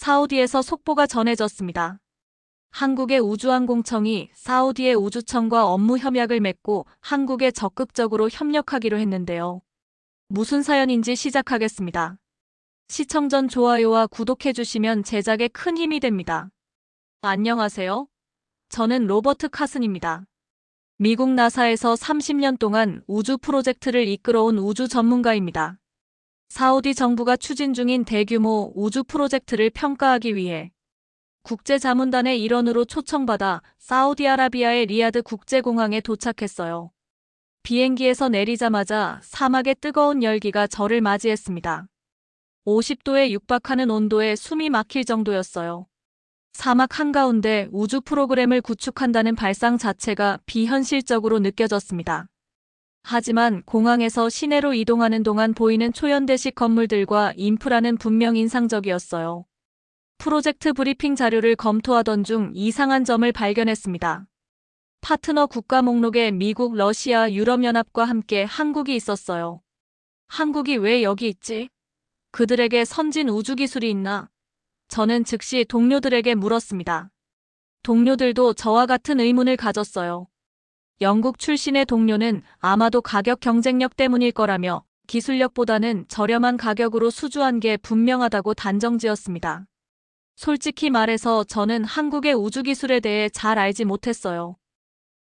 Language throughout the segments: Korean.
사우디에서 속보가 전해졌습니다. 한국의 우주항공청이 사우디의 우주청과 업무 협약을 맺고 한국에 적극적으로 협력하기로 했는데요. 무슨 사연인지 시작하겠습니다. 시청 전 좋아요와 구독해주시면 제작에 큰 힘이 됩니다. 안녕하세요. 저는 로버트 카슨입니다. 미국 나사에서 30년 동안 우주 프로젝트를 이끌어온 우주 전문가입니다. 사우디 정부가 추진 중인 대규모 우주 프로젝트를 평가하기 위해 국제자문단의 일원으로 초청받아 사우디아라비아의 리야드 국제공항에 도착했어요. 비행기에서 내리자마자 사막의 뜨거운 열기가 저를 맞이했습니다. 50도에 육박하는 온도에 숨이 막힐 정도였어요. 사막 한가운데 우주 프로그램을 구축한다는 발상 자체가 비현실적으로 느껴졌습니다. 하지만 공항에서 시내로 이동하는 동안 보이는 초연대식 건물들과 인프라는 분명 인상적이었어요. 프로젝트 브리핑 자료를 검토하던 중 이상한 점을 발견했습니다. 파트너 국가 목록에 미국, 러시아, 유럽연합과 함께 한국이 있었어요. 한국이 왜 여기 있지? 그들에게 선진 우주기술이 있나? 저는 즉시 동료들에게 물었습니다. 동료들도 저와 같은 의문을 가졌어요. 영국 출신의 동료는 아마도 가격 경쟁력 때문일 거라며 기술력보다는 저렴한 가격으로 수주한 게 분명하다고 단정지었습니다. 솔직히 말해서 저는 한국의 우주기술에 대해 잘 알지 못했어요.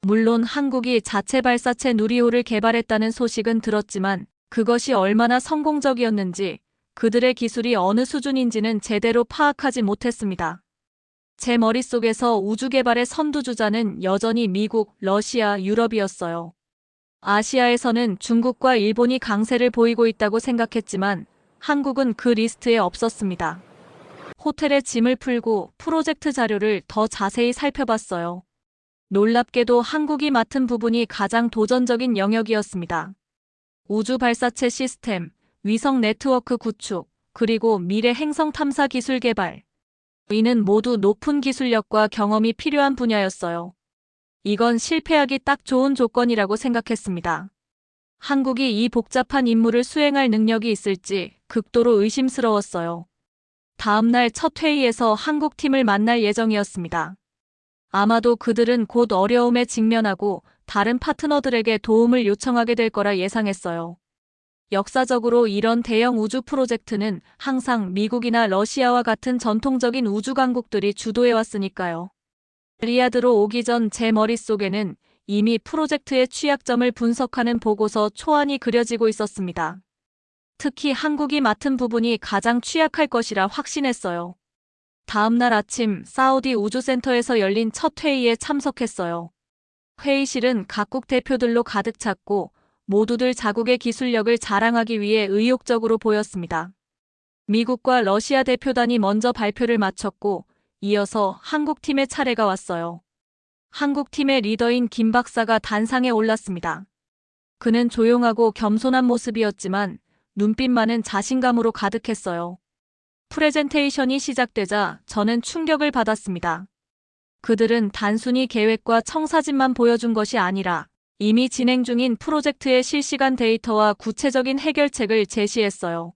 물론 한국이 자체 발사체 누리호를 개발했다는 소식은 들었지만 그것이 얼마나 성공적이었는지 그들의 기술이 어느 수준인지는 제대로 파악하지 못했습니다. 제 머릿속에서 우주 개발의 선두주자는 여전히 미국, 러시아, 유럽이었어요. 아시아에서는 중국과 일본이 강세를 보이고 있다고 생각했지만 한국은 그 리스트에 없었습니다. 호텔에 짐을 풀고 프로젝트 자료를 더 자세히 살펴봤어요. 놀랍게도 한국이 맡은 부분이 가장 도전적인 영역이었습니다. 우주 발사체 시스템, 위성 네트워크 구축, 그리고 미래 행성 탐사 기술 개발. 이는 모두 높은 기술력과 경험이 필요한 분야였어요. 이건 실패하기 딱 좋은 조건이라고 생각했습니다. 한국이 이 복잡한 임무를 수행할 능력이 있을지 극도로 의심스러웠어요. 다음 날 첫 회의에서 한국 팀을 만날 예정이었습니다. 아마도 그들은 곧 어려움에 직면하고 다른 파트너들에게 도움을 요청하게 될 거라 예상했어요. 역사적으로 이런 대형 우주 프로젝트는 항상 미국이나 러시아와 같은 전통적인 우주 강국들이 주도해왔으니까요. 리야드로 오기 전 제 머릿속에는 이미 프로젝트의 취약점을 분석하는 보고서 초안이 그려지고 있었습니다. 특히 한국이 맡은 부분이 가장 취약할 것이라 확신했어요. 다음 날 아침 사우디 우주센터에서 열린 첫 회의에 참석했어요. 회의실은 각국 대표들로 가득 찼고 모두들 자국의 기술력을 자랑하기 위해 의욕적으로 보였습니다. 미국과 러시아 대표단이 먼저 발표를 마쳤고 이어서 한국팀의 차례가 왔어요. 한국팀의 리더인 김 박사가 단상에 올랐습니다. 그는 조용하고 겸손한 모습이었지만 눈빛만은 자신감으로 가득했어요. 프레젠테이션이 시작되자 저는 충격을 받았습니다. 그들은 단순히 계획과 청사진만 보여준 것이 아니라 이미 진행 중인 프로젝트의 실시간 데이터와 구체적인 해결책을 제시했어요.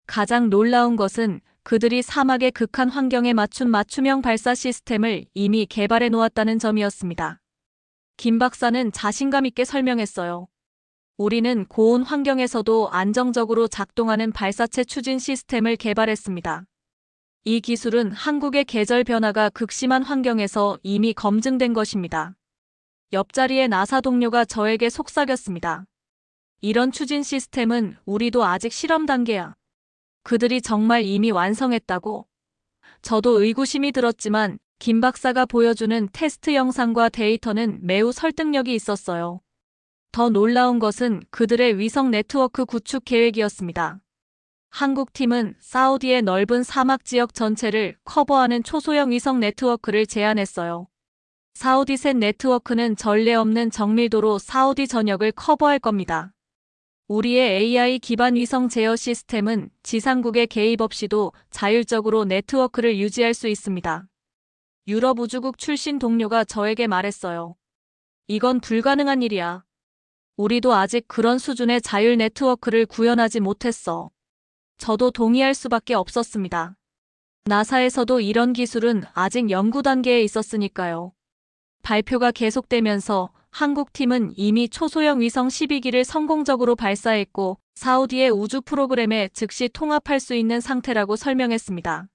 가장 놀라운 것은 그들이 사막의 극한 환경에 맞춘 맞춤형 발사 시스템을 이미 개발해 놓았다는 점이었습니다. 김 박사는 자신감 있게 설명했어요. 우리는 고온 환경에서도 안정적으로 작동하는 발사체 추진 시스템을 개발했습니다. 이 기술은 한국의 계절 변화가 극심한 환경에서 이미 검증된 것입니다. 옆자리의 나사 동료가 저에게 속삭였습니다. 이런 추진 시스템은 우리도 아직 실험 단계야. 그들이 정말 이미 완성했다고? 저도 의구심이 들었지만 김 박사가 보여주는 테스트 영상과 데이터는 매우 설득력이 있었어요. 더 놀라운 것은 그들의 위성 네트워크 구축 계획이었습니다. 한국팀은 사우디의 넓은 사막 지역 전체를 커버하는 초소형 위성 네트워크를 제안했어요. 사우디셋 네트워크는 전례 없는 정밀도로 사우디 전역을 커버할 겁니다. 우리의 AI 기반 위성 제어 시스템은 지상국의 개입 없이도 자율적으로 네트워크를 유지할 수 있습니다. 유럽 우주국 출신 동료가 저에게 말했어요. 이건 불가능한 일이야. 우리도 아직 그런 수준의 자율 네트워크를 구현하지 못했어. 저도 동의할 수밖에 없었습니다. 나사에서도 이런 기술은 아직 연구 단계에 있었으니까요. 발표가 계속되면서 한국 팀은 이미 초소형 위성 12기를 성공적으로 발사했고 사우디의 우주 프로그램에 즉시 통합할 수 있는 상태라고 설명했습니다.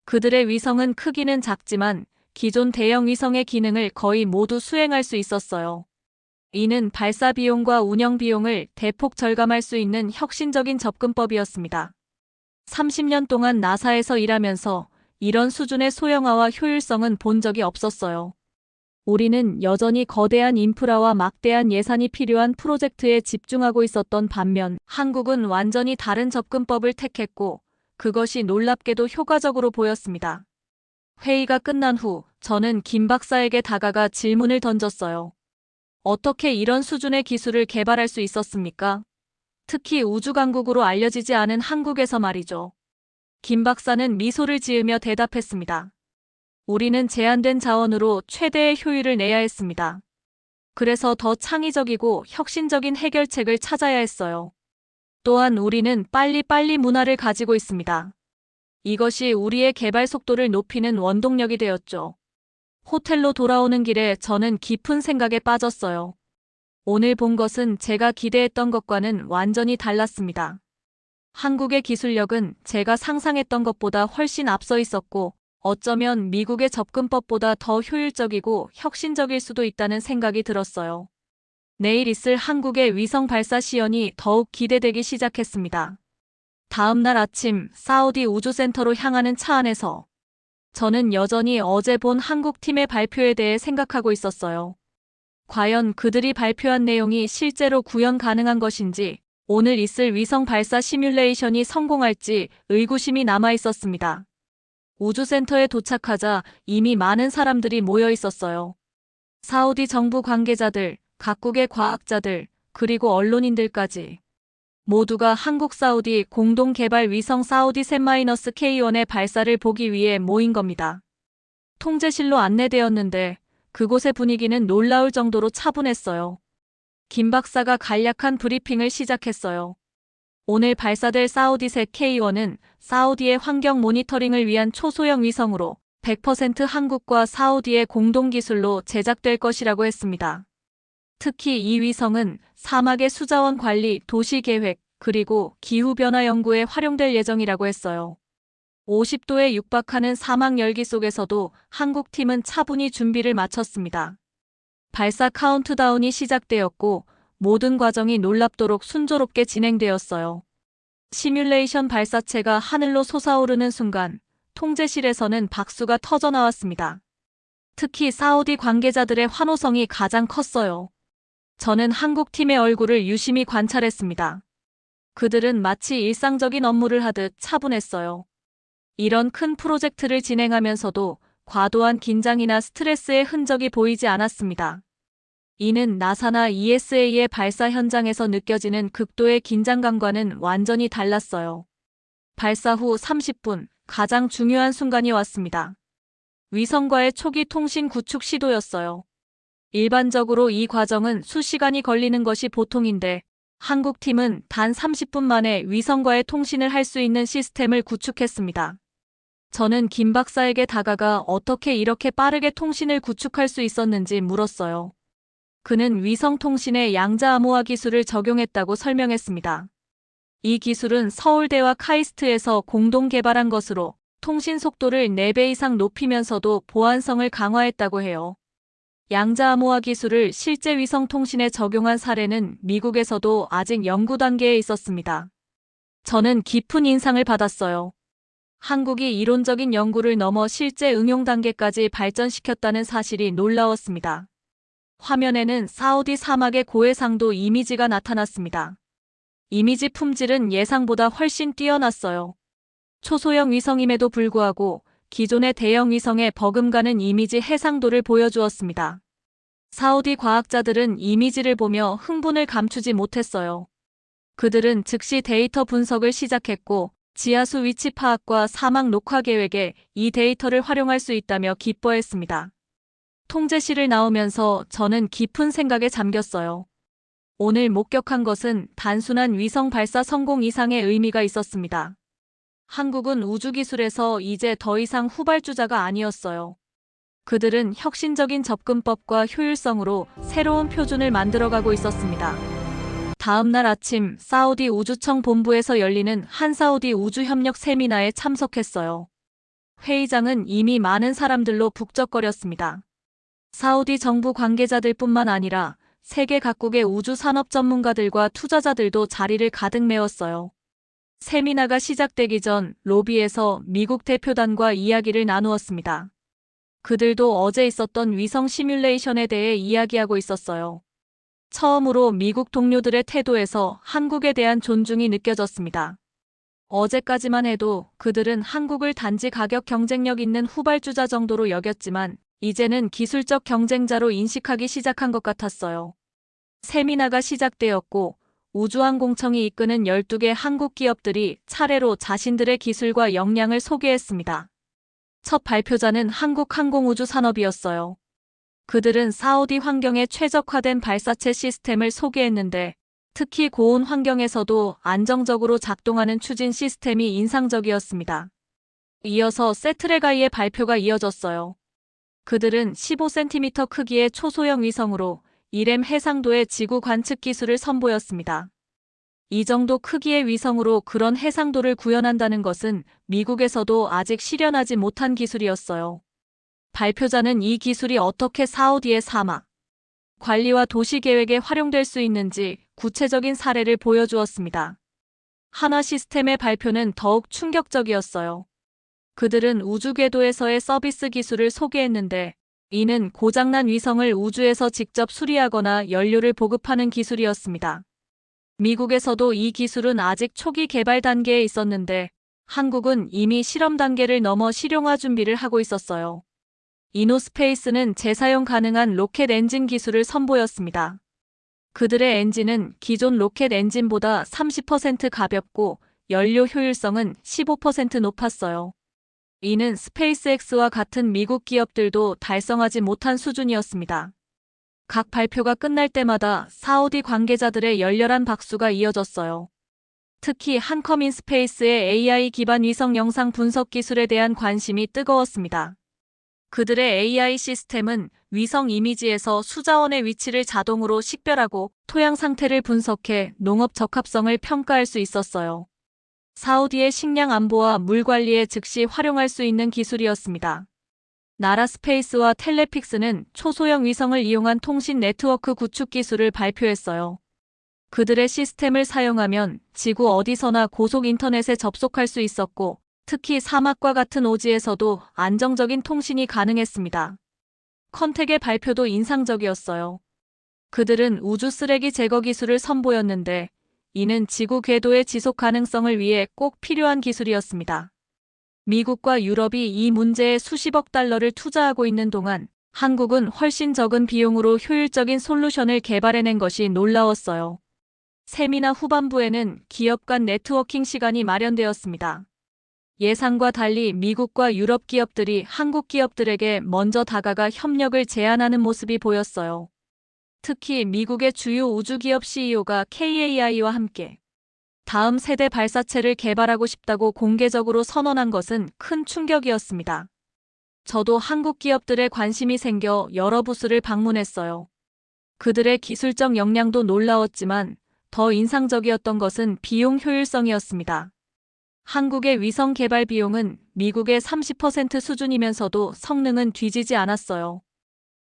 그들의 위성은 크기는 작지만 기존 대형 위성의 기능을 거의 모두 수행할 수 있었어요. 이는 발사 비용과 운영 비용을 대폭 절감할 수 있는 혁신적인 접근법이었습니다. 30년 동안 나사에서 일하면서 이런 수준의 소형화와 효율성은 본 적이 없었어요. 우리는 여전히 거대한 인프라와 막대한 예산이 필요한 프로젝트에 집중하고 있었던 반면 한국은 완전히 다른 접근법을 택했고 그것이 놀랍게도 효과적으로 보였습니다. 회의가 끝난 후 저는 김 박사에게 다가가 질문을 던졌어요. 어떻게 이런 수준의 기술을 개발할 수 있었습니까? 특히 우주강국으로 알려지지 않은 한국에서 말이죠. 김 박사는 미소를 지으며 대답했습니다. 우리는 제한된 자원으로 최대의 효율을 내야 했습니다. 그래서 더 창의적이고 혁신적인 해결책을 찾아야 했어요. 또한 우리는 빨리빨리 문화를 가지고 있습니다. 이것이 우리의 개발 속도를 높이는 원동력이 되었죠. 호텔로 돌아오는 길에 저는 깊은 생각에 빠졌어요. 오늘 본 것은 제가 기대했던 것과는 완전히 달랐습니다. 한국의 기술력은 제가 상상했던 것보다 훨씬 앞서 있었고 어쩌면 미국의 접근법보다 더 효율적이고 혁신적일 수도 있다는 생각이 들었어요. 내일 있을 한국의 위성 발사 시연이 더욱 기대되기 시작했습니다. 다음 날 아침 사우디 우주센터로 향하는 차 안에서 저는 여전히 어제 본 한국 팀의 발표에 대해 생각하고 있었어요. 과연 그들이 발표한 내용이 실제로 구현 가능한 것인지, 오늘 있을 위성 발사 시뮬레이션이 성공할지 의구심이 남아 있었습니다. 우주센터에 도착하자 이미 많은 사람들이 모여 있었어요. 사우디 정부 관계자들, 각국의 과학자들, 그리고 언론인들까지. 모두가 한국 사우디 공동 개발 위성 사우디 셋-K1의 발사를 보기 위해 모인 겁니다. 통제실로 안내되었는데 그곳의 분위기는 놀라울 정도로 차분했어요. 김 박사가 간략한 브리핑을 시작했어요. 오늘 발사될 사우디셋 K1은 사우디의 환경 모니터링을 위한 초소형 위성으로 100% 한국과 사우디의 공동기술로 제작될 것이라고 했습니다. 특히 이 위성은 사막의 수자원 관리, 도시 계획, 그리고 기후변화 연구에 활용될 예정이라고 했어요. 50도에 육박하는 사막 열기 속에서도 한국 팀은 차분히 준비를 마쳤습니다. 발사 카운트다운이 시작되었고 모든 과정이 놀랍도록 순조롭게 진행되었어요. 시뮬레이션 발사체가 하늘로 솟아오르는 순간 통제실에서는 박수가 터져나왔습니다. 특히 사우디 관계자들의 환호성이 가장 컸어요. 저는 한국 팀의 얼굴을 유심히 관찰했습니다. 그들은 마치 일상적인 업무를 하듯 차분했어요. 이런 큰 프로젝트를 진행하면서도 과도한 긴장이나 스트레스의 흔적이 보이지 않았습니다. 이는 나사나 ESA의 발사 현장에서 느껴지는 극도의 긴장감과는 완전히 달랐어요. 발사 후 30분, 가장 중요한 순간이 왔습니다. 위성과의 초기 통신 구축 시도였어요. 일반적으로 이 과정은 수시간이 걸리는 것이 보통인데 한국 팀은 단 30분 만에 위성과의 통신을 할 수 있는 시스템을 구축했습니다. 저는 김 박사에게 다가가 어떻게 이렇게 빠르게 통신을 구축할 수 있었는지 물었어요. 그는 위성 통신에 양자 암호화 기술을 적용했다고 설명했습니다. 이 기술은 서울대와 카이스트에서 공동 개발한 것으로 통신 속도를 4배 이상 높이면서도 보안성을 강화했다고 해요. 양자 암호화 기술을 실제 위성 통신에 적용한 사례는 미국에서도 아직 연구 단계에 있었습니다. 저는 깊은 인상을 받았어요. 한국이 이론적인 연구를 넘어 실제 응용 단계까지 발전시켰다는 사실이 놀라웠습니다. 화면에는 사우디 사막의 고해상도 이미지가 나타났습니다. 이미지 품질은 예상보다 훨씬 뛰어났어요. 초소형 위성임에도 불구하고 기존의 대형 위성에 버금가는 이미지 해상도를 보여주었습니다. 사우디 과학자들은 이미지를 보며 흥분을 감추지 못했어요. 그들은 즉시 데이터 분석을 시작했고 지하수 위치 파악과 사막 녹화 계획에 이 데이터를 활용할 수 있다며 기뻐했습니다. 통제실을 나오면서 저는 깊은 생각에 잠겼어요. 오늘 목격한 것은 단순한 위성 발사 성공 이상의 의미가 있었습니다. 한국은 우주기술에서 이제 더 이상 후발주자가 아니었어요. 그들은 혁신적인 접근법과 효율성으로 새로운 표준을 만들어가고 있었습니다. 다음 날 아침 사우디 우주청 본부에서 열리는 한사우디 우주협력 세미나에 참석했어요. 회의장은 이미 많은 사람들로 북적거렸습니다. 사우디 정부 관계자들뿐만 아니라 세계 각국의 우주 산업 전문가들과 투자자들도 자리를 가득 메웠어요. 세미나가 시작되기 전 로비에서 미국 대표단과 이야기를 나누었습니다. 그들도 어제 있었던 위성 시뮬레이션에 대해 이야기하고 있었어요. 처음으로 미국 동료들의 태도에서 한국에 대한 존중이 느껴졌습니다. 어제까지만 해도 그들은 한국을 단지 가격 경쟁력 있는 후발주자 정도로 여겼지만 이제는 기술적 경쟁자로 인식하기 시작한 것 같았어요. 세미나가 시작되었고 우주항공청이 이끄는 12개 한국 기업들이 차례로 자신들의 기술과 역량을 소개했습니다. 첫 발표자는 한국항공우주산업이었어요. 그들은 사우디 환경에 최적화된 발사체 시스템을 소개했는데 특히 고온 환경에서도 안정적으로 작동하는 추진 시스템이 인상적이었습니다. 이어서 세트레가이의 발표가 이어졌어요. 그들은 15cm 크기의 초소형 위성으로 이렘 해상도의 지구 관측 기술을 선보였습니다. 이 정도 크기의 위성으로 그런 해상도를 구현한다는 것은 미국에서도 아직 실현하지 못한 기술이었어요. 발표자는 이 기술이 어떻게 사우디의 사막 관리와 도시 계획에 활용될 수 있는지 구체적인 사례를 보여주었습니다. 한화 시스템의 발표는 더욱 충격적이었어요. 그들은 우주궤도에서의 서비스 기술을 소개했는데 이는 고장난 위성을 우주에서 직접 수리하거나 연료를 보급하는 기술이었습니다. 미국에서도 이 기술은 아직 초기 개발 단계에 있었는데 한국은 이미 실험 단계를 넘어 실용화 준비를 하고 있었어요. 이노스페이스는 재사용 가능한 로켓 엔진 기술을 선보였습니다. 그들의 엔진은 기존 로켓 엔진보다 30% 가볍고 연료 효율성은 15% 높았어요. 이는 스페이스X와 같은 미국 기업들도 달성하지 못한 수준이었습니다. 각 발표가 끝날 때마다 사우디 관계자들의 열렬한 박수가 이어졌어요. 특히 한커민스페이스의 AI 기반 위성 영상 분석 기술에 대한 관심이 뜨거웠습니다. 그들의 AI 시스템은 위성 이미지에서 수자원의 위치를 자동으로 식별하고 토양 상태를 분석해 농업 적합성을 평가할 수 있었어요. 사우디의 식량 안보와 물 관리에 즉시 활용할 수 있는 기술이었습니다. 나라 스페이스와 텔레픽스는 초소형 위성을 이용한 통신 네트워크 구축 기술을 발표했어요. 그들의 시스템을 사용하면 지구 어디서나 고속 인터넷에 접속할 수 있었고 특히 사막과 같은 오지에서도 안정적인 통신이 가능했습니다. 컨텍의 발표도 인상적이었어요. 그들은 우주 쓰레기 제거 기술을 선보였는데 이는 지구 궤도의 지속 가능성을 위해 꼭 필요한 기술이었습니다. 미국과 유럽이 이 문제에 수십억 달러를 투자하고 있는 동안 한국은 훨씬 적은 비용으로 효율적인 솔루션을 개발해낸 것이 놀라웠어요. 세미나 후반부에는 기업 간 네트워킹 시간이 마련되었습니다. 예상과 달리 미국과 유럽 기업들이 한국 기업들에게 먼저 다가가 협력을 제안하는 모습이 보였어요. 특히 미국의 주요 우주기업 CEO가 KAI와 함께 다음 세대 발사체를 개발하고 싶다고 공개적으로 선언한 것은 큰 충격이었습니다. 저도 한국 기업들에 관심이 생겨 여러 부스를 방문했어요. 그들의 기술적 역량도 놀라웠지만 더 인상적이었던 것은 비용 효율성이었습니다. 한국의 위성 개발 비용은 미국의 30% 수준이면서도 성능은 뒤지지 않았어요.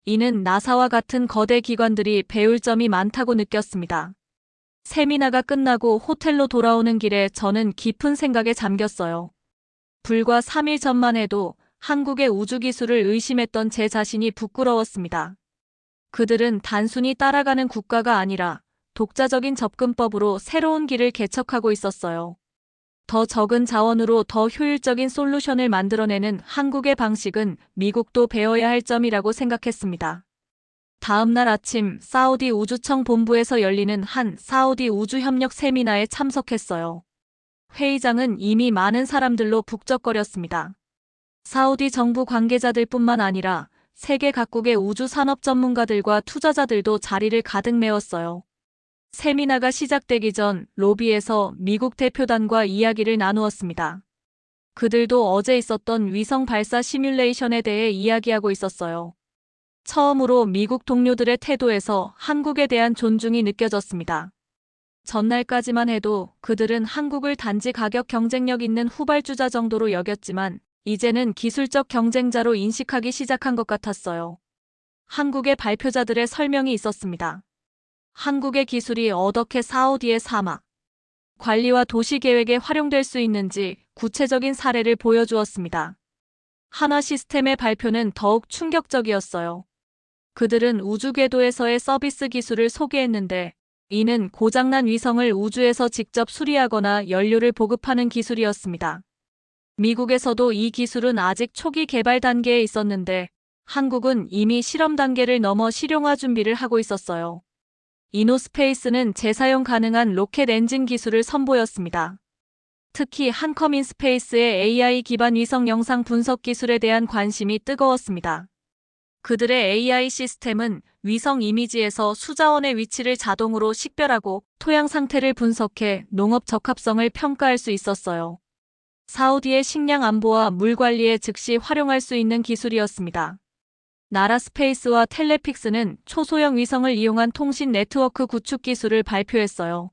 이는 나사와 같은 거대 기관들이 배울 점이 많다고 느꼈습니다. 세미나가 끝나고 호텔로 돌아오는 길에 저는 깊은 생각에 잠겼어요. 불과 3일 전만 해도 한국의 우주기술을 의심했던 제 자신이 부끄러웠습니다. 그들은 단순히 따라가는 국가가 아니라 독자적인 접근법으로 새로운 길을 개척하고 있었어요. 더 적은 자원으로 더 효율적인 솔루션을 만들어내는 한국의 방식은 미국도 배워야 할 점이라고 생각했습니다. 다음 날 아침 사우디 우주청 본부에서 열리는 한 사우디 우주협력 세미나에 참석했어요. 회의장은 이미 많은 사람들로 북적거렸습니다. 사우디 정부 관계자들뿐만 아니라 세계 각국의 우주 산업 전문가들과 투자자들도 자리를 가득 메웠어요. 세미나가 시작되기 전 로비에서 미국 대표단과 이야기를 나누었습니다. 그들도 어제 있었던 위성 발사 시뮬레이션에 대해 이야기하고 있었어요. 처음으로 미국 동료들의 태도에서 한국에 대한 존중이 느껴졌습니다. 전날까지만 해도 그들은 한국을 단지 가격 경쟁력 있는 후발주자 정도로 여겼지만 이제는 기술적 경쟁자로 인식하기 시작한 것 같았어요. 한국의 발표자들의 설명이 있었습니다. 한국의 기술이 어떻게 사우디의 사막 관리와 도시 계획에 활용될 수 있는지 구체적인 사례를 보여주었습니다. 한화 시스템의 발표는 더욱 충격적이었어요. 그들은 우주 궤도에서의 서비스 기술을 소개했는데 이는 고장난 위성을 우주에서 직접 수리하거나 연료를 보급하는 기술이었습니다. 미국에서도 이 기술은 아직 초기 개발 단계에 있었는데 한국은 이미 실험 단계를 넘어 실용화 준비를 하고 있었어요. 이노스페이스는 재사용 가능한 로켓 엔진 기술을 선보였습니다. 특히 한커민스페이스의 AI 기반 위성 영상 분석 기술에 대한 관심이 뜨거웠습니다. 그들의 AI 시스템은 위성 이미지에서 수자원의 위치를 자동으로 식별하고 토양 상태를 분석해 농업 적합성을 평가할 수 있었어요. 사우디의 식량 안보와 물 관리에 즉시 활용할 수 있는 기술이었습니다. 나라스페이스와 텔레픽스는 초소형 위성을 이용한 통신 네트워크 구축 기술을 발표했어요.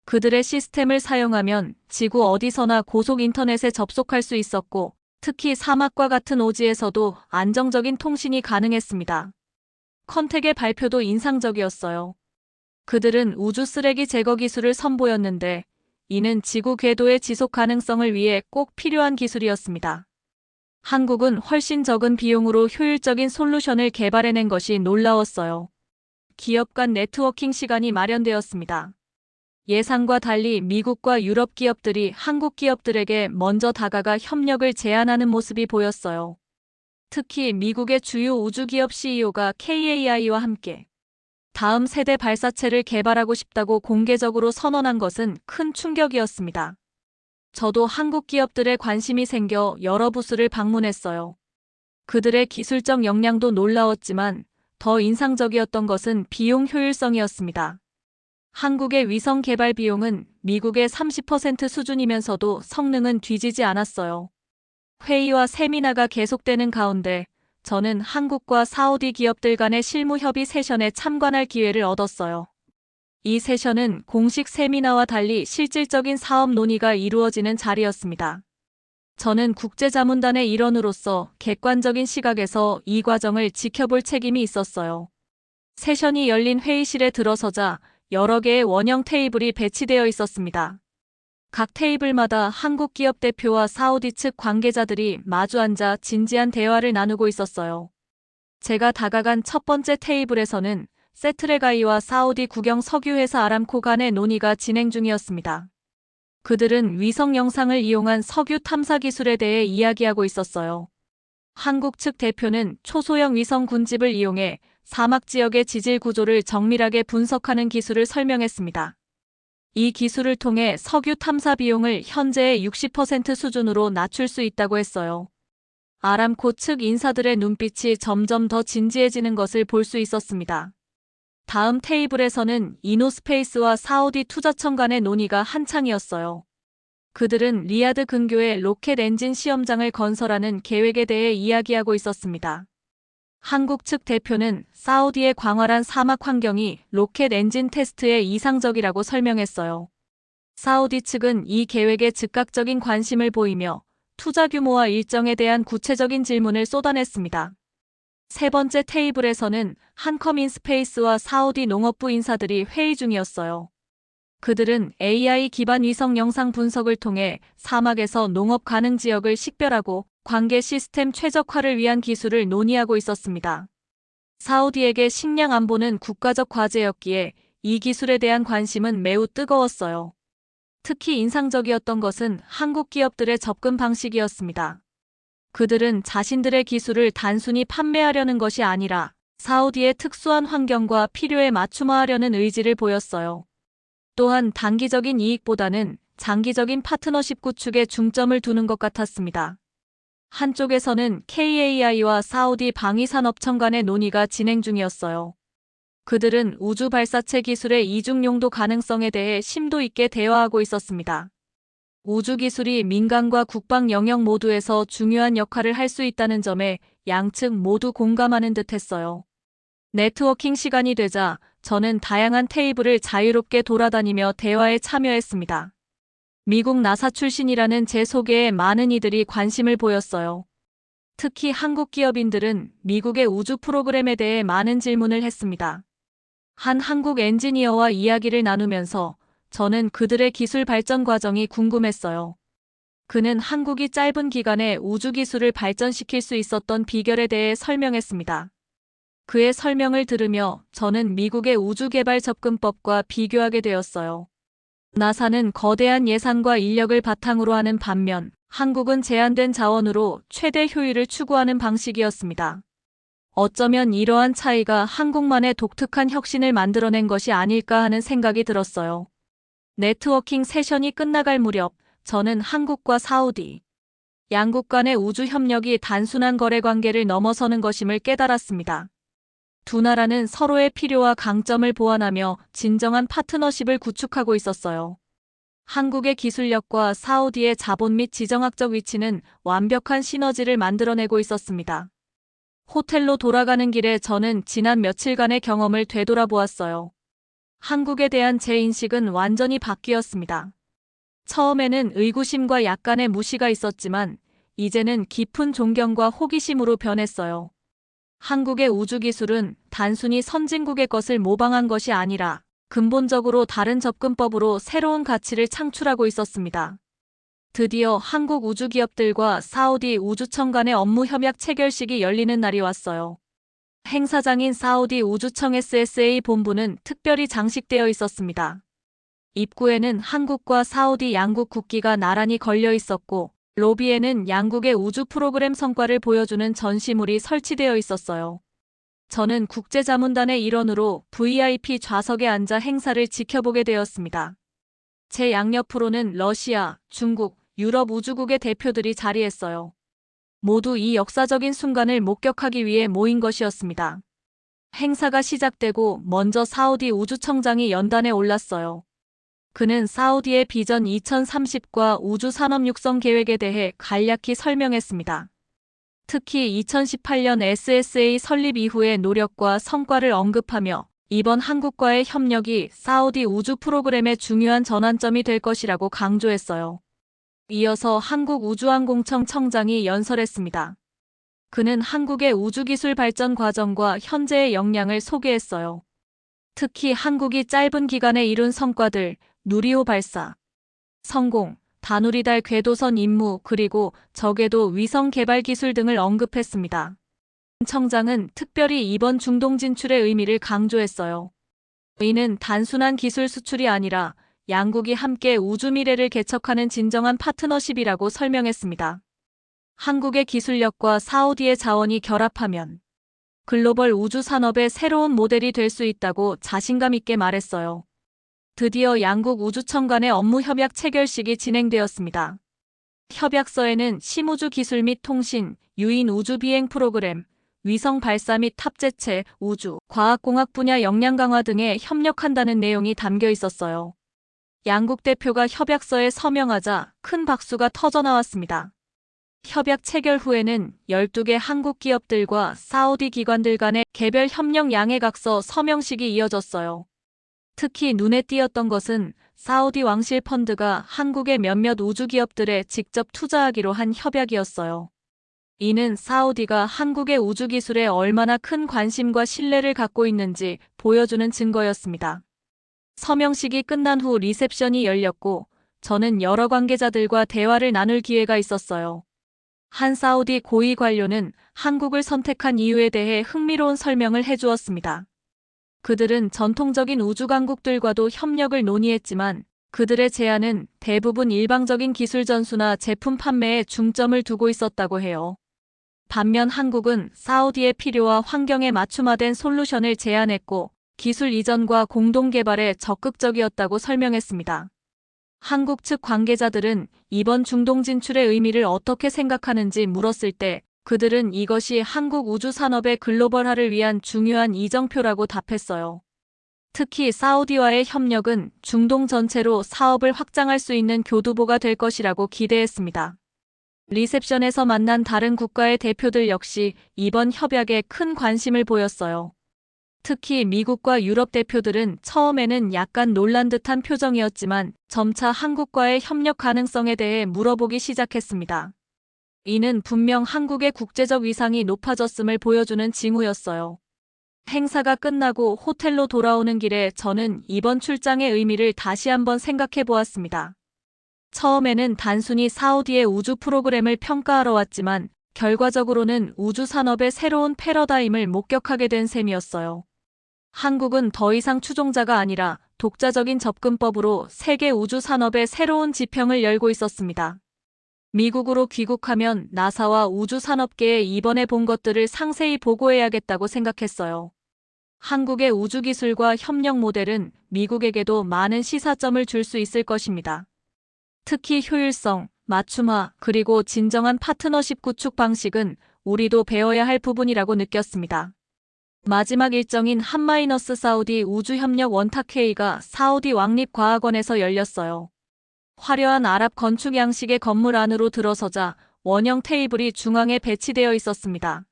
그들의 시스템을 사용하면 지구 어디서나 고속 인터넷에 접속할 수 있었고 특히 사막과 같은 오지에서도 안정적인 통신이 가능했습니다. 컨텍의 발표도 인상적이었어요. 그들은 우주 쓰레기 제거 기술을 선보였는데 이는 지구 궤도의 지속 가능성을 위해 꼭 필요한 기술이었습니다. 한국은 훨씬 적은 비용으로 효율적인 솔루션을 개발해낸 것이 놀라웠어요. 기업 간 네트워킹 시간이 마련되었습니다. 예상과 달리 미국과 유럽 기업들이 한국 기업들에게 먼저 다가가 협력을 제안하는 모습이 보였어요. 특히 미국의 주요 우주기업 CEO가 KAI와 함께 다음 세대 발사체를 개발하고 싶다고 공개적으로 선언한 것은 큰 충격이었습니다. 저도 한국 기업들에 관심이 생겨 여러 부스를 방문했어요. 그들의 기술적 역량도 놀라웠지만 더 인상적이었던 것은 비용 효율성이었습니다. 한국의 위성 개발 비용은 미국의 30% 수준이면서도 성능은 뒤지지 않았어요. 회의와 세미나가 계속되는 가운데 저는 한국과 사우디 기업들 간의 실무 협의 세션에 참관할 기회를 얻었어요. 이 세션은 공식 세미나와 달리 실질적인 사업 논의가 이루어지는 자리였습니다. 저는 국제자문단의 일원으로서 객관적인 시각에서 이 과정을 지켜볼 책임이 있었어요. 세션이 열린 회의실에 들어서자 여러 개의 원형 테이블이 배치되어 있었습니다. 각 테이블마다 한국 기업 대표와 사우디 측 관계자들이 마주 앉아 진지한 대화를 나누고 있었어요. 제가 다가간 첫 번째 테이블에서는 세트레가이와 사우디 국영 석유회사 아람코 간의 논의가 진행 중이었습니다. 그들은 위성 영상을 이용한 석유 탐사 기술에 대해 이야기하고 있었어요. 한국 측 대표는 초소형 위성 군집을 이용해 사막 지역의 지질 구조를 정밀하게 분석하는 기술을 설명했습니다. 이 기술을 통해 석유 탐사 비용을 현재의 60% 수준으로 낮출 수 있다고 했어요. 아람코 측 인사들의 눈빛이 점점 더 진지해지는 것을 볼 수 있었습니다. 다음 테이블에서는 이노스페이스와 사우디 투자청 간의 논의가 한창이었어요. 그들은 리야드 근교에 로켓 엔진 시험장을 건설하는 계획에 대해 이야기하고 있었습니다. 한국 측 대표는 사우디의 광활한 사막 환경이 로켓 엔진 테스트에 이상적이라고 설명했어요. 사우디 측은 이 계획에 즉각적인 관심을 보이며 투자 규모와 일정에 대한 구체적인 질문을 쏟아냈습니다. 세 번째 테이블에서는 한커민스페이스와 사우디 농업부 인사들이 회의 중이었어요. 그들은 AI 기반 위성 영상 분석을 통해 사막에서 농업 가능 지역을 식별하고 관계 시스템 최적화를 위한 기술을 논의하고 있었습니다. 사우디에게 식량 안보는 국가적 과제였기에 이 기술에 대한 관심은 매우 뜨거웠어요. 특히 인상적이었던 것은 한국 기업들의 접근 방식이었습니다. 그들은 자신들의 기술을 단순히 판매하려는 것이 아니라 사우디의 특수한 환경과 필요에 맞춤화하려는 의지를 보였어요. 또한 단기적인 이익보다는 장기적인 파트너십 구축에 중점을 두는 것 같았습니다. 한쪽에서는 KAI와 사우디 방위산업청 간의 논의가 진행 중이었어요. 그들은 우주 발사체 기술의 이중 용도 가능성에 대해 심도 있게 대화하고 있었습니다. 우주기술이 민간과 국방 영역 모두에서 중요한 역할을 할 수 있다는 점에 양측 모두 공감하는 듯 했어요. 네트워킹 시간이 되자 저는 다양한 테이블을 자유롭게 돌아다니며 대화에 참여했습니다. 미국 나사 출신이라는 제 소개에 많은 이들이 관심을 보였어요. 특히 한국 기업인들은 미국의 우주 프로그램에 대해 많은 질문을 했습니다. 한 한국 엔지니어와 이야기를 나누면서 저는 그들의 기술 발전 과정이 궁금했어요. 그는 한국이 짧은 기간에 우주 기술을 발전시킬 수 있었던 비결에 대해 설명했습니다. 그의 설명을 들으며 저는 미국의 우주 개발 접근법과 비교하게 되었어요. 나사는 거대한 예산과 인력을 바탕으로 하는 반면 한국은 제한된 자원으로 최대 효율을 추구하는 방식이었습니다. 어쩌면 이러한 차이가 한국만의 독특한 혁신을 만들어낸 것이 아닐까 하는 생각이 들었어요. 네트워킹 세션이 끝나갈 무렵 저는 한국과 사우디, 양국 간의 우주 협력이 단순한 거래 관계를 넘어서는 것임을 깨달았습니다. 두 나라는 서로의 필요와 강점을 보완하며 진정한 파트너십을 구축하고 있었어요. 한국의 기술력과 사우디의 자본 및 지정학적 위치는 완벽한 시너지를 만들어내고 있었습니다. 호텔로 돌아가는 길에 저는 지난 며칠간의 경험을 되돌아보았어요. 한국에 대한 제 인식은 완전히 바뀌었습니다. 처음에는 의구심과 약간의 무시가 있었지만 이제는 깊은 존경과 호기심으로 변했어요. 한국의 우주기술은 단순히 선진국의 것을 모방한 것이 아니라 근본적으로 다른 접근법으로 새로운 가치를 창출하고 있었습니다. 드디어 한국 우주기업들과 사우디 우주청 간의 업무 협약 체결식이 열리는 날이 왔어요. 행사장인 사우디 우주청 SSA 본부는 특별히 장식되어 있었습니다. 입구에는 한국과 사우디 양국 국기가 나란히 걸려 있었고 로비에는 양국의 우주 프로그램 성과를 보여주는 전시물이 설치되어 있었어요. 저는 국제자문단의 일원으로 VIP 좌석에 앉아 행사를 지켜보게 되었습니다. 제 양옆으로는 러시아, 중국, 유럽 우주국의 대표들이 자리했어요. 모두 이 역사적인 순간을 목격하기 위해 모인 것이었습니다. 행사가 시작되고 먼저 사우디 우주청장이 연단에 올랐어요. 그는 사우디의 비전 2030과 우주 산업 육성 계획에 대해 간략히 설명했습니다. 특히 2018년 SSA 설립 이후의 노력과 성과를 언급하며 이번 한국과의 협력이 사우디 우주 프로그램의 중요한 전환점이 될 것이라고 강조했어요. 이어서 한국우주항공청 청장이 연설했습니다. 그는 한국의 우주기술 발전 과정과 현재의 역량을 소개했어요. 특히 한국이 짧은 기간에 이룬 성과들, 누리호 발사, 성공, 다누리달 궤도선 임무 그리고 저궤도 위성 개발 기술 등을 언급했습니다. 청장은 특별히 이번 중동 진출의 의미를 강조했어요. 이는 단순한 기술 수출이 아니라 양국이 함께 우주 미래를 개척하는 진정한 파트너십이라고 설명했습니다. 한국의 기술력과 사우디의 자원이 결합하면 글로벌 우주 산업의 새로운 모델이 될 수 있다고 자신감 있게 말했어요. 드디어 양국 우주청 간의 업무 협약 체결식이 진행되었습니다. 협약서에는 심우주 기술 및 통신, 유인 우주 비행 프로그램, 위성 발사 및 탑재체, 우주, 과학공학 분야 역량 강화 등에 협력한다는 내용이 담겨 있었어요. 양국 대표가 협약서에 서명하자 큰 박수가 터져나왔습니다. 협약 체결 후에는 12개 한국 기업들과 사우디 기관들 간의 개별 협력 양해각서 서명식이 이어졌어요. 특히 눈에 띄었던 것은 사우디 왕실 펀드가 한국의 몇몇 우주기업들에 직접 투자하기로 한 협약이었어요. 이는 사우디가 한국의 우주기술에 얼마나 큰 관심과 신뢰를 갖고 있는지 보여주는 증거였습니다. 서명식이 끝난 후 리셉션이 열렸고 저는 여러 관계자들과 대화를 나눌 기회가 있었어요. 한 사우디 고위 관료는 한국을 선택한 이유에 대해 흥미로운 설명을 해주었습니다. 그들은 전통적인 우주 강국들과도 협력을 논의했지만 그들의 제안은 대부분 일방적인 기술 전수나 제품 판매에 중점을 두고 있었다고 해요. 반면 한국은 사우디의 필요와 환경에 맞춤화된 솔루션을 제안했고 기술 이전과 공동 개발에 적극적이었다고 설명했습니다. 한국 측 관계자들은 이번 중동 진출의 의미를 어떻게 생각하는지 물었을 때 그들은 이것이 한국 우주 산업의 글로벌화를 위한 중요한 이정표라고 답했어요. 특히 사우디와의 협력은 중동 전체로 사업을 확장할 수 있는 교두보가 될 것이라고 기대했습니다. 리셉션에서 만난 다른 국가의 대표들 역시 이번 협약에 큰 관심을 보였어요. 특히 미국과 유럽 대표들은 처음에는 약간 놀란 듯한 표정이었지만 점차 한국과의 협력 가능성에 대해 물어보기 시작했습니다. 이는 분명 한국의 국제적 위상이 높아졌음을 보여주는 징후였어요. 행사가 끝나고 호텔로 돌아오는 길에 저는 이번 출장의 의미를 다시 한번 생각해 보았습니다. 처음에는 단순히 사우디의 우주 프로그램을 평가하러 왔지만 결과적으로는 우주 산업의 새로운 패러다임을 목격하게 된 셈이었어요. 한국은 더 이상 추종자가 아니라 독자적인 접근법으로 세계 우주 산업의 새로운 지평을 열고 있었습니다. 미국으로 귀국하면 나사와 우주 산업계에 이번에 본 것들을 상세히 보고해야겠다고 생각했어요. 한국의 우주 기술과 협력 모델은 미국에게도 많은 시사점을 줄 수 있을 것입니다. 특히 효율성, 맞춤화, 그리고 진정한 파트너십 구축 방식은 우리도 배워야 할 부분이라고 느꼈습니다. 마지막 일정인 한마이너스 사우디 우주협력 원탁회의가 사우디 왕립과학원에서 열렸어요. 화려한 아랍 건축 양식의 건물 안으로 들어서자 원형 테이블이 중앙에 배치되어 있었습니다.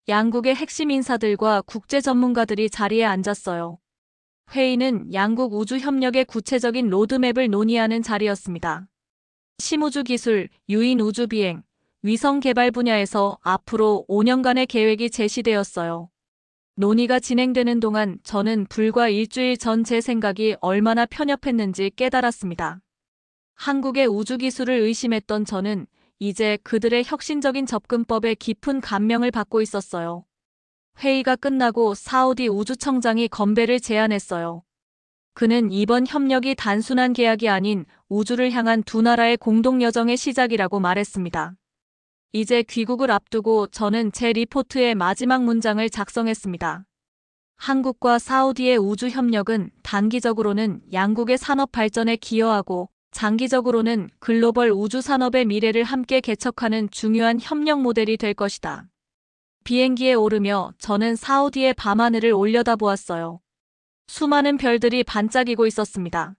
양국의 핵심 인사들과 국제 전문가들이 자리에 앉았어요. 회의는 양국 우주협력의 구체적인 로드맵을 논의하는 자리였습니다. 심우주 기술, 유인 우주 비행, 위성 개발 분야에서 앞으로 5년간의 계획이 제시되었어요. 논의가 진행되는 동안 저는 불과 일주일 전 제 생각이 얼마나 편협했는지 깨달았습니다. 한국의 우주 기술을 의심했던 저는 이제 그들의 혁신적인 접근법에 깊은 감명을 받고 있었어요. 회의가 끝나고 사우디 우주청장이 건배를 제안했어요. 그는 이번 협력이 단순한 계약이 아닌 우주를 향한 두 나라의 공동 여정의 시작이라고 말했습니다. 이제 귀국을 앞두고 저는 제 리포트의 마지막 문장을 작성했습니다. 한국과 사우디의 우주 협력은 단기적으로는 양국의 산업 발전에 기여하고 장기적으로는 글로벌 우주 산업의 미래를 함께 개척하는 중요한 협력 모델이 될 것이다. 비행기에 오르며 저는 사우디의 밤하늘을 올려다보았어요. 수많은 별들이 반짝이고 있었습니다.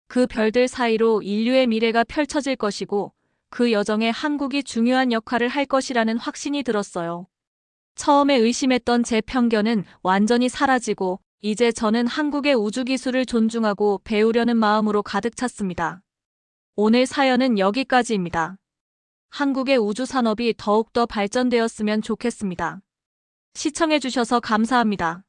그 별들 사이로 인류의 미래가 펼쳐질 것이고 그 여정에 한국이 중요한 역할을 할 것이라는 확신이 들었어요. 처음에 의심했던 제 편견은 완전히 사라지고 이제 저는 한국의 우주기술을 존중하고 배우려는 마음으로 가득 찼습니다. 오늘 사연은 여기까지입니다. 한국의 우주산업이 더욱더 발전되었으면 좋겠습니다. 시청해주셔서 감사합니다.